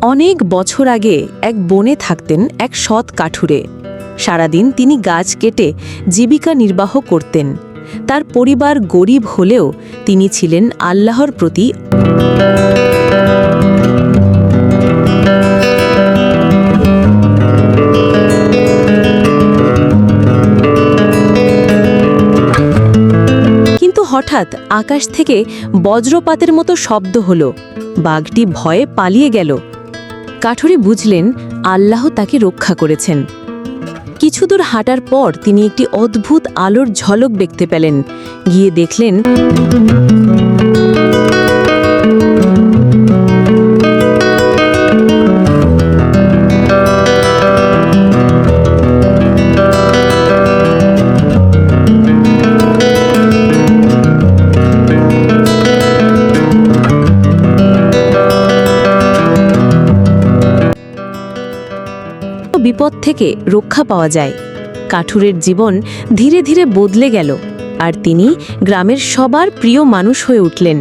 অনেক বছর আগে এক বনে থাকতেন এক সৎ কাঠুরে। সারাদিন তিনি গাছ কেটে জীবিকা নির্বাহ করতেন। তার পরিবার গরিব হলেও তিনি ছিলেন আল্লাহর প্রতি কিন্তু হঠাৎ আকাশ থেকে বজ্রপাতের মতো শব্দ হলো। বাঘটি ভয়ে পালিয়ে গেল। কাঠুরে বুঝলেন আল্লাহ তাকে রক্ষা করেছেন। কিছুদূর হাঁটার পর তিনি একটি অদ্ভুত আলোর ঝলক দেখতে পেলেন। গিয়ে দেখলেন বিপদ থেকে রক্ষা পাওয়া যায়। কাঠুরের জীবন ধীরে ধীরে বদলে গেল, আর তিনি গ্রামের সবার প্রিয় মানুষ হয়ে উঠলেন।